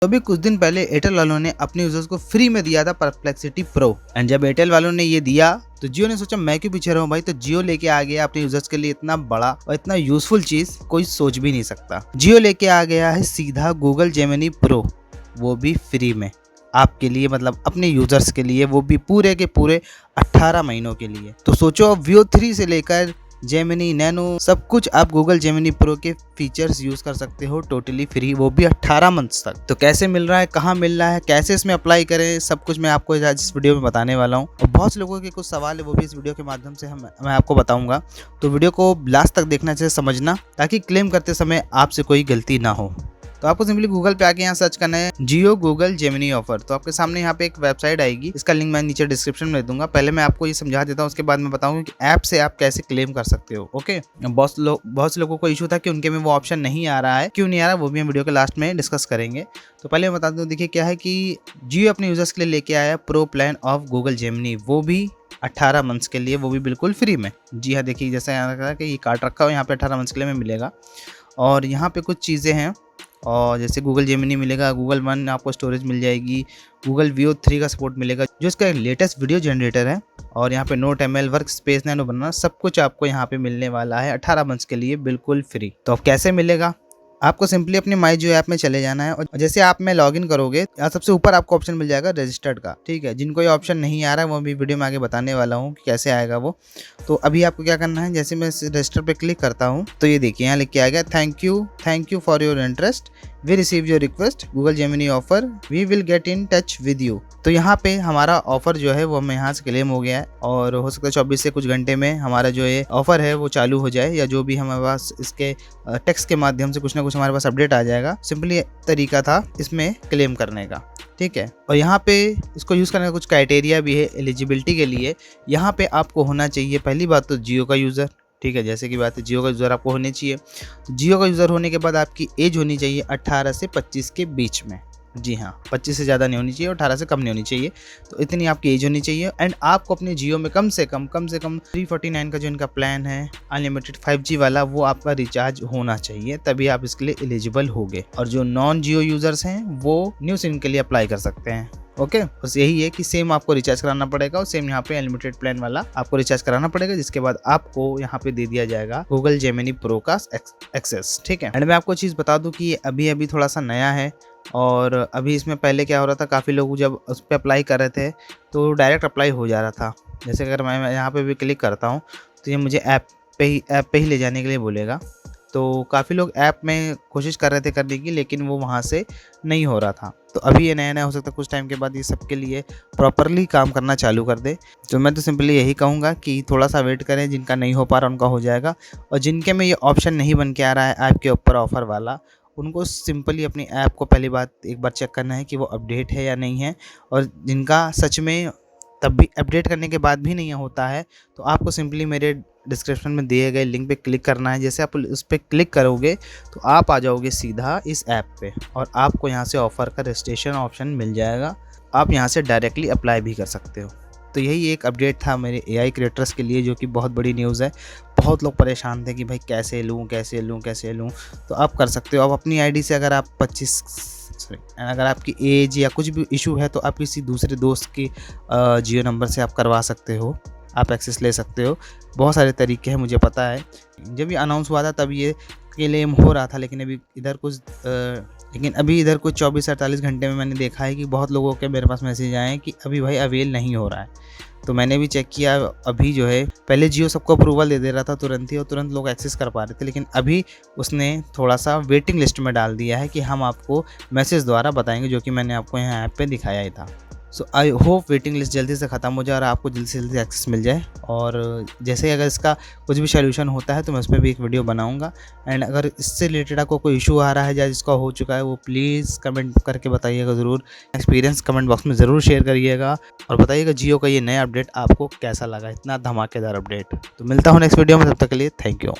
तो अभी कुछ दिन पहले एयरटेल वालों ने अपने यूजर्स को फ्री में दिया था परप्लेक्सिटी प्रो। एंड जब एयरटेल वालों ने ये दिया तो जियो ने सोचा मैं क्यों पीछे रहूं भाई, तो जियो लेके आ गया अपने यूजर्स के लिए इतना बड़ा और इतना यूजफुल चीज कोई सोच भी नहीं सकता। जियो लेके आ गया है सीधा गूगल जेमिनी प्रो, वो भी फ्री में आपके लिए, मतलब अपने यूजर्स के लिए, वो भी पूरे के पूरे 18 महीनों के लिए। तो सोचो अब Veo 3 से लेकर जेमिनी नैनो सब कुछ आप गूगल जेमिनी प्रो के फीचर्स यूज कर सकते हो टोटली फ्री, वो भी 18 मंथ्स तक। तो कैसे मिल रहा है, कहाँ मिल रहा है, कैसे इसमें अप्लाई करें, सब कुछ मैं आपको आज इस वीडियो में बताने वाला हूँ। और बहुत से लोगों के कुछ सवाल है वो भी इस वीडियो के माध्यम से मैं आपको बताऊंगा। तो वीडियो को लास्ट तक देखना चाहिए, समझना, ताकि क्लेम करते समय आपसे कोई गलती ना हो। तो आपको सिंपली गूगल पे आके यहाँ सर्च करना है जियो गूगल जेमिनी ऑफर। तो आपके सामने यहाँ पे एक वेबसाइट आएगी, इसका लिंक मैं नीचे डिस्क्रिप्शन में दे दूंगा। पहले मैं आपको ये समझा देता हूँ, उसके बाद मैं बताऊंगा कि ऐप से आप कैसे क्लेम कर सकते हो। ओके, बहुत से लोगों को इशू था कि उनके में वो ऑप्शन नहीं आ रहा है, क्यों नहीं आ रहा, वो भी हम वीडियो के लास्ट में डिस्कस करेंगे। तो पहले मैं बता दूँ, देखिए क्या है कि जियो अपने यूजर्स के लिए लेके आया pro plan of Google Gemini, वो भी 18 मंथ्स के लिए, वो भी बिल्कुल फ्री में। जी हाँ, देखिए जैसा यहाँ रखा है कि ये कार्ड रखा हुआ, यहाँ पे 18 मंथ्स के लिए में मिलेगा। और यहाँ पे कुछ चीज़ें हैं, और जैसे गूगल जेमिनी मिलेगा, गूगल वन आपको स्टोरेज मिल जाएगी, गूगल Veo 3 का सपोर्ट मिलेगा जो इसका लेटेस्ट वीडियो जनरेटर है, और यहाँ पे note ML workspace nano बनाना, सब कुछ आपको यहाँ पे मिलने वाला है 18 मंथ्स के लिए बिल्कुल फ्री। तो अब कैसे मिलेगा, आपको सिंपली अपने माई जियो ऐप में चले जाना है, और जैसे आप में लॉगिन करोगे सबसे ऊपर आपको ऑप्शन मिल जाएगा रजिस्टर्ड का। ठीक है, जिनको ये ऑप्शन नहीं आ रहा है वो भी वीडियो में आगे बताने वाला हूँ कि कैसे आएगा वो। तो अभी आपको क्या करना है, जैसे मैं रजिस्टर पे क्लिक करता हूँ तो ये देखिए यहाँ लिख के आएगा thank you for your interest, we receive your request, Google Gemini offer, we will get in touch with you. तो यहाँ पे हमारा ऑफर जो है वो हमें यहाँ से क्लेम हो गया है, और हो सकता है 24 से कुछ घंटे में हमारा जो ये ऑफर है वो चालू हो जाए, या जो भी हमारे पास इसके टेक्स्ट के माध्यम से कुछ ना कुछ हमारे पास अपडेट आ जाएगा। सिंपली तरीका था इसमें क्लेम करने का। ठीक है, और यहाँ पे इसको यूज़ करने का कुछ क्राइटेरिया भी है एलिजिबिलिटी के लिए। यहाँ पे आपको होना चाहिए पहली बात तो जियो का यूज़र। ठीक है, जैसे कि बात है जियो का यूज़र आपको होने चाहिए। जियो का यूज़र होने के बाद आपकी एज होनी चाहिए 18 से 25 के बीच में। जी हाँ, 25 से ज़्यादा नहीं होनी चाहिए और 18 से कम नहीं होनी चाहिए, तो इतनी आपकी एज होनी चाहिए। एंड आपको अपने जियो में कम से कम 349 का जो इनका प्लान है अनलिमिटेड 5G वाला, वो आपका रिचार्ज होना चाहिए, तभी आप इसके लिए एलिजिबल होगे। और जो नॉन जियो यूज़र्स हैं वो न्यू सिम के लिए अप्लाई कर सकते हैं। ओके, बस यही है कि सेम आपको रिचार्ज कराना पड़ेगा, और सेम यहाँ पे अनलिमिटेड प्लान वाला आपको रिचार्ज कराना पड़ेगा, जिसके बाद आपको यहाँ पे दे दिया जाएगा गूगल जेमिनी प्रो का एक्सेस। ठीक है, एंड मैं आपको चीज़ बता दूं कि ये अभी थोड़ा सा नया है, और अभी इसमें पहले क्या हो रहा था, काफ़ी लोग जब उस पर अप्लाई कर रहे थे तो डायरेक्ट अप्लाई हो जा रहा था। जैसे अगर मैं यहाँ पे भी क्लिक करता हूँ तो ये मुझे ऐप पे ही ले जाने के लिए बोलेगा। तो काफ़ी लोग ऐप में कोशिश कर रहे थे करने की, लेकिन वो वहाँ से नहीं हो रहा था। तो अभी ये नया हो सकता है कुछ टाइम के बाद ये सबके लिए प्रॉपरली काम करना चालू कर दे। तो मैं तो सिंपली यही कहूँगा कि थोड़ा सा वेट करें, जिनका नहीं हो पा रहा उनका हो जाएगा, और जिनके में ये ऑप्शन नहीं बन के आ रहा है ऐप के ऊपर ऑफ़र वाला, उनको सिंपली अपनी ऐप को पहली बात एक बार चेक करना है कि वो अपडेट है या नहीं है। और जिनका सच में तब भी अपडेट करने के बाद भी नहीं होता है, तो आपको सिंपली मेरे डिस्क्रिप्शन में दिए गए लिंक पे क्लिक करना है। जैसे आप उस पर क्लिक करोगे तो आप आ जाओगे सीधा इस ऐप पे, और आपको यहाँ से ऑफ़र का रजिस्ट्रेशन ऑप्शन मिल जाएगा। आप यहाँ से डायरेक्टली अप्लाई भी कर सकते हो। तो यही एक अपडेट था मेरे AI क्रिएटर्स के लिए, जो कि बहुत बड़ी न्यूज़ है। बहुत लोग परेशान थे कि भाई कैसे लूँ। तो आप कर सकते हो। आप अपनी ID से अगर आप अगर आपकी एज या कुछ भी इशू है तो आप किसी दूसरे दोस्त की जियो नंबर से आप करवा सकते हो, आप एक्सेस ले सकते हो। बहुत सारे तरीके हैं, मुझे पता है। जब ये अनाउंस हुआ था तब ये क्लेम हो रहा था, लेकिन अभी इधर कुछ 24 से 48 घंटे में मैंने देखा है कि बहुत लोगों के मेरे पास मैसेज आए हैं कि अभी भाई अवेल नहीं हो रहा है। तो मैंने भी चेक किया, अभी जो है पहले जियो सबको अप्रूवल दे रहा था तुरंत ही, और तुरंत लोग एक्सेस कर पा रहे थे, लेकिन अभी उसने थोड़ा सा वेटिंग लिस्ट में डाल दिया है कि हम आपको मैसेज द्वारा बताएंगे, जो कि मैंने आपको यहाँ ऐप पे दिखाया ही था। सो आई होप वेटिंग लिस्ट जल्दी से ख़त्म हो जाए और आपको जल्दी से जल्दी एक्सेस मिल जाए। और जैसे ही अगर इसका कुछ भी सोल्यूशन होता है तो मैं उस पर भी एक वीडियो बनाऊंगा। एंड अगर इससे रिलेटेड आपको कोई इशू आ रहा है या जिसका हो चुका है, वो प्लीज़ कमेंट करके बताइएगा ज़रूर। एक्सपीरियंस कमेंट बॉक्स में ज़रूर शेयर करिएगा, और बताइएगा जियो का ये नया अपडेट आपको कैसा लगा, इतना धमाकेदार अपडेट। तो मिलता हूँ नेक्स्ट वीडियो में, तब तक के लिए थैंक यू।